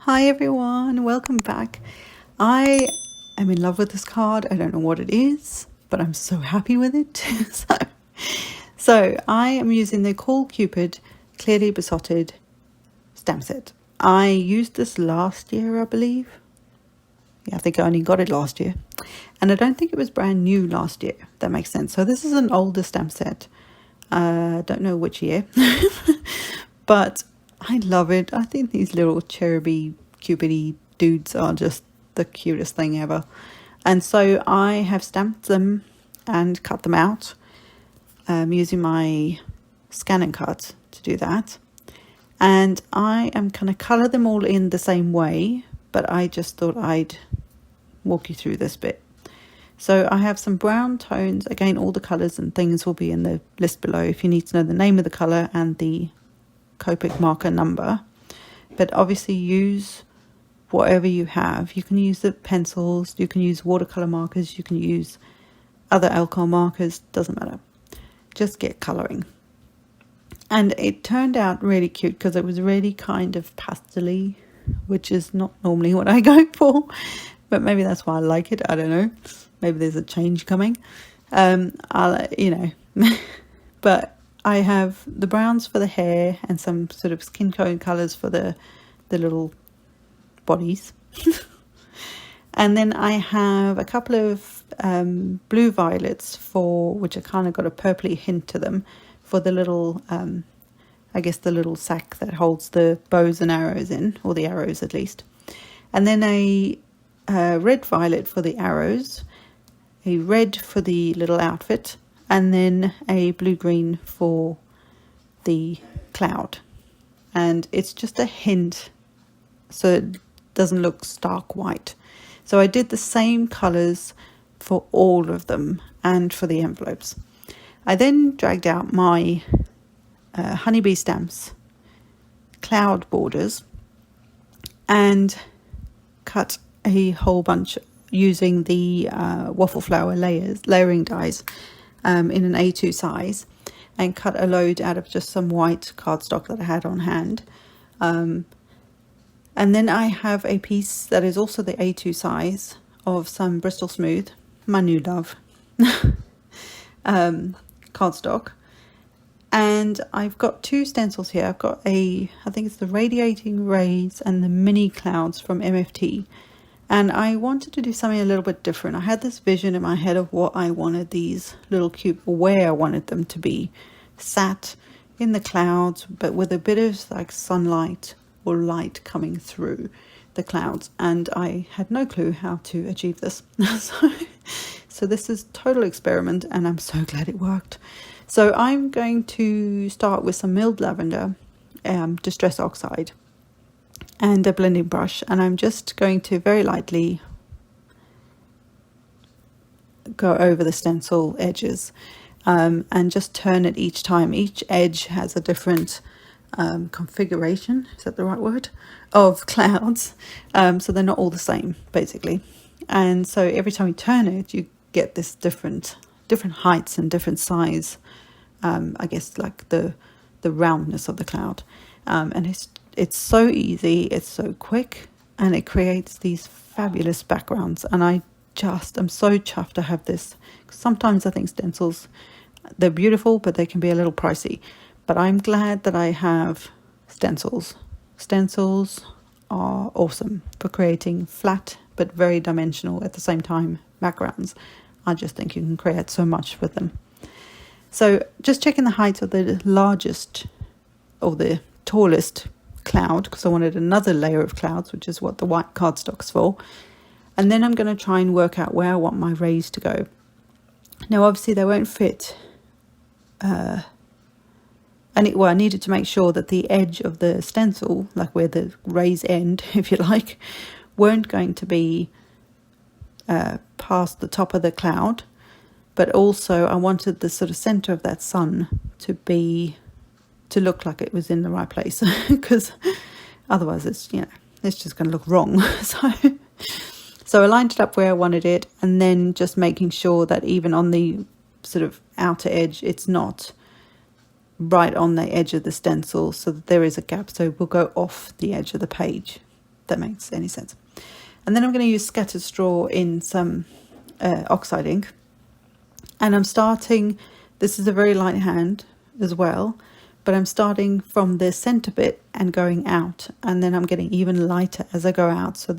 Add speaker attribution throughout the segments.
Speaker 1: Hi everyone, welcome back. I am in love with this card. I don't know what it is, but I'm so happy with it. so I am using the Cupid Clearly Besotted stamp set. I used this last year, I believe. Yeah, I think I only got it last year. And I don't think it was brand new last year. That makes sense. So this is an older stamp set. Don't know which year. But I love it. I think these little cheruby, cupidy dudes are just the cutest thing ever. And so I have stamped them and cut them out using my scan and cut to do that. And I am going to colour them all in the same way, but I just thought I'd walk you through this bit. So I have some brown tones. Again, all the colours and things will be in the list below if you need to know the name of the colour and the Copic marker number. But obviously use whatever you have. You can use the pencils, you can use watercolour markers, you can use other alcohol markers, doesn't matter. Just get colouring. And it turned out really cute because it was really kind of pastel-y, which is not normally what I go for. But maybe that's why I like it. I don't know. Maybe there's a change coming. But I have the browns for the hair and some sort of skin tone colours for the little bodies. And then I have a couple of blue violets which are kind of got a purpley hint to them for the little, I guess the little sack that holds the bows and arrows in, or the arrows at least. And then a red violet for the arrows, a red for the little outfit, and then a blue-green for the cloud. And it's just a hint so it doesn't look stark white. So I did the same colours for all of them and for the envelopes. I then dragged out my honeybee stamps cloud borders and cut a whole bunch using the waffle flower layering dies in an A2 size, and cut a load out of just some white cardstock that I had on hand. And then I have a piece that is also the A2 size of some Bristol Smooth, my new love, cardstock. And I've got two stencils here. I've got I think it's the Radiating Rays and the Mini Clouds from MFT. And I wanted to do something a little bit different. I had this vision in my head of what I wanted these little cute, where I wanted them to be sat in the clouds, but with a bit of like sunlight or light coming through the clouds. And I had no clue how to achieve this. So this is total experiment, and I'm so glad it worked. So I'm going to start with some milled lavender, Distress Oxide, and a blending brush, and I'm just going to very lightly go over the stencil edges and just turn it each time. Each edge has a different configuration, is that the right word, of clouds, so they're not all the same basically. And so every time you turn it, you get this different heights and different size, I guess like the roundness of the cloud, and it's so easy, it's so quick, and it creates these fabulous backgrounds. And I'm so chuffed to have this. Sometimes I think stencils, they're beautiful, but they can be a little pricey. But I'm glad that I have stencils. Stencils are awesome for creating flat but very dimensional at the same time backgrounds. I just think you can create so much with them. So just checking the height of the largest or the tallest cloud, because I wanted another layer of clouds, which is what the white cardstock's for. And then I'm going to try and work out where I want my rays to go. Now obviously they won't fit, I needed to make sure that the edge of the stencil, like where the rays end, if you like, weren't going to be past the top of the cloud, but also I wanted the sort of center of that sun to look like it was in the right place, because otherwise it's just going to look wrong. So I lined it up where I wanted it, and then just making sure that even on the sort of outer edge, it's not right on the edge of the stencil, so that there is a gap, so it will go off the edge of the page. that makes any sense. And then I'm going to use scattered straw in some Oxide ink. And I'm starting, this is a very light hand as well, but I'm starting from the center bit and going out, and then I'm getting even lighter as I go out. So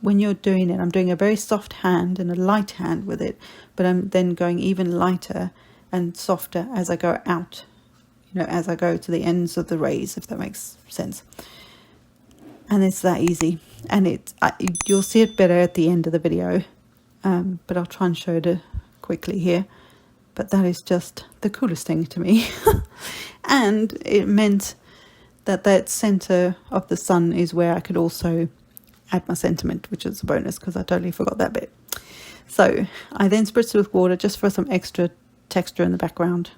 Speaker 1: when you're doing it, I'm doing a very soft hand and a light hand with it, but I'm then going even lighter and softer as I go out, you know, as I go to the ends of the rays, if that makes sense. And it's that easy, and you'll see it better at the end of the video, but I'll try and show it quickly here. But that is just the coolest thing to me. And it meant that center of the sun is where I could also add my sentiment, which is a bonus because I totally forgot that bit. So I then spritz it with water just for some extra texture in the background.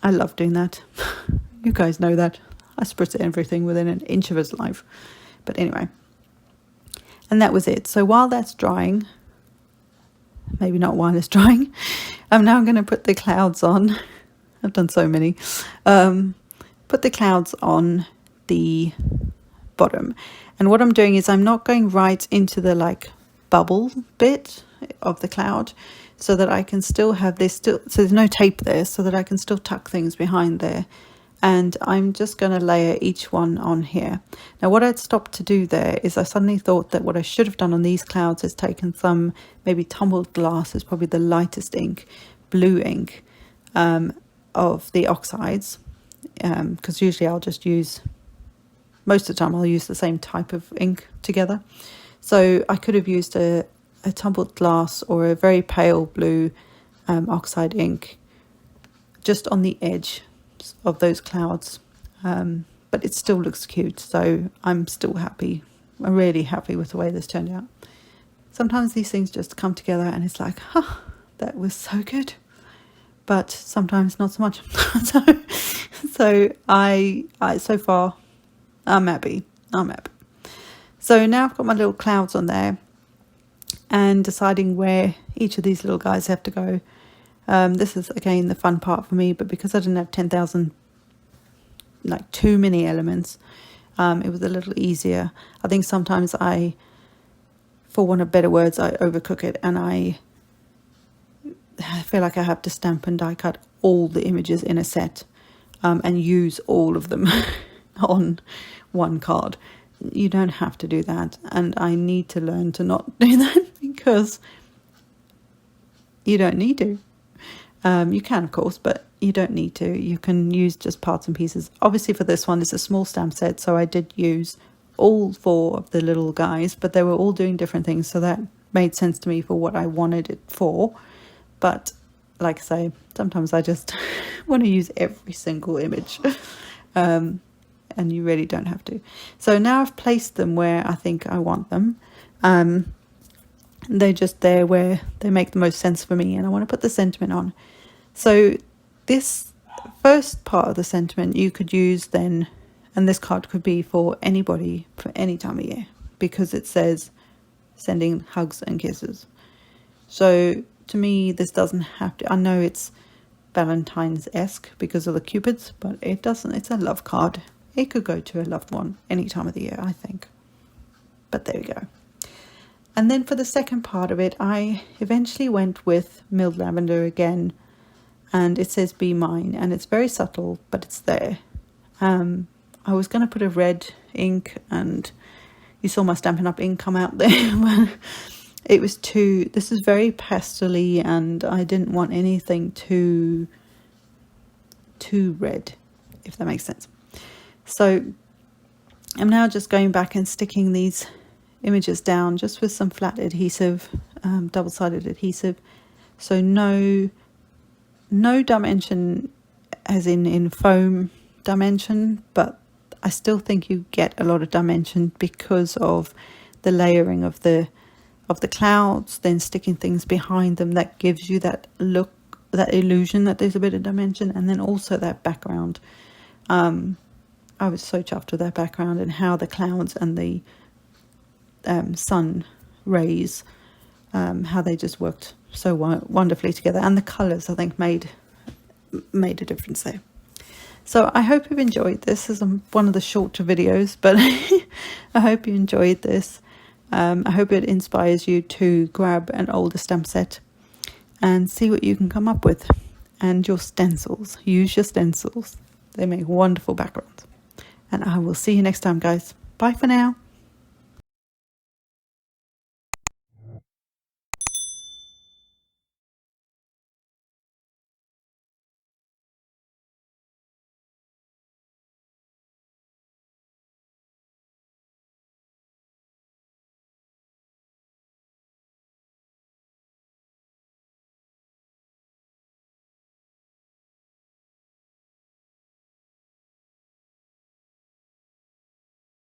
Speaker 1: I love doing that. You guys know that. I spritz everything within an inch of its life. But anyway, and that was it. So while that's drying, maybe not while it's drying, I'm now going to put the clouds on. I've done so many. Put the clouds on the bottom. And what I'm doing is I'm not going right into the like bubble bit of the cloud, so that I can still have this so there's no tape there, so that I can still tuck things behind there. And I'm just going to layer each one on here. Now what I'd stopped to do there is I suddenly thought that what I should have done on these clouds is taken some maybe tumbled glass, is probably the lightest ink, blue ink, of the oxides, because usually I'll just use, most of the time I'll use the same type of ink together. So I could have used a tumbled glass or a very pale blue oxide ink just on the edge of those clouds, but it still looks cute, so I'm still happy. I'm really happy with the way this turned out. Sometimes these things just come together and it's like, that was so good, but sometimes not so much. so I so far I'm happy. So now I've got my little clouds on there and deciding where each of these little guys have to go. This is again the fun part for me, but because I didn't have 10,000 like too many elements, it was a little easier. I think sometimes for want of better words, I overcook it, and I feel like I have to stamp and die cut all the images in a set, and use all of them on one card. You don't have to do that, and I need to learn to not do that, because you don't need to. You can, of course, but you don't need to. You can use just parts and pieces. Obviously for this one, it's a small stamp set, so I did use all 4 of the little guys, but they were all doing different things, so that made sense to me for what I wanted it for. But like I say, sometimes I just want to use every single image, and you really don't have to. So now I've placed them where I think I want them. They're just there where they make the most sense for me, and I want to put the sentiment on. So this first part of the sentiment you could use then, and this card could be for anybody for any time of year, because it says sending hugs and kisses. So to me, this doesn't have to, I know it's Valentine's-esque because of the Cupids, but it doesn't. It's a love card. It could go to a loved one any time of the year, I think. But there we go. And then for the second part of it, I eventually went with milled lavender again, and it says be mine, and it's very subtle, but it's there. I was going to put a red ink, and you saw my Stampin' Up! Ink come out there, but it was this is very pastel-y, and I didn't want anything too red, if that makes sense. So I'm now just going back and sticking these images down just with some flat adhesive, double-sided adhesive. So no dimension as in foam dimension, but I still think you get a lot of dimension because of the layering of the clouds, then sticking things behind them that gives you that look, that illusion that there's a bit of dimension, and then also that background. I was so chuffed with that background and how the clouds and the sun rays, how they just worked so wonderfully together, and the colours I think made a difference there. So I hope you've enjoyed this. This is one of the shorter videos, but I hope you enjoyed this. I hope it inspires you to grab an older stamp set and see what you can come up with. And your stencils, use your stencils. They make wonderful backgrounds. And I will see you next time, guys. Bye for now.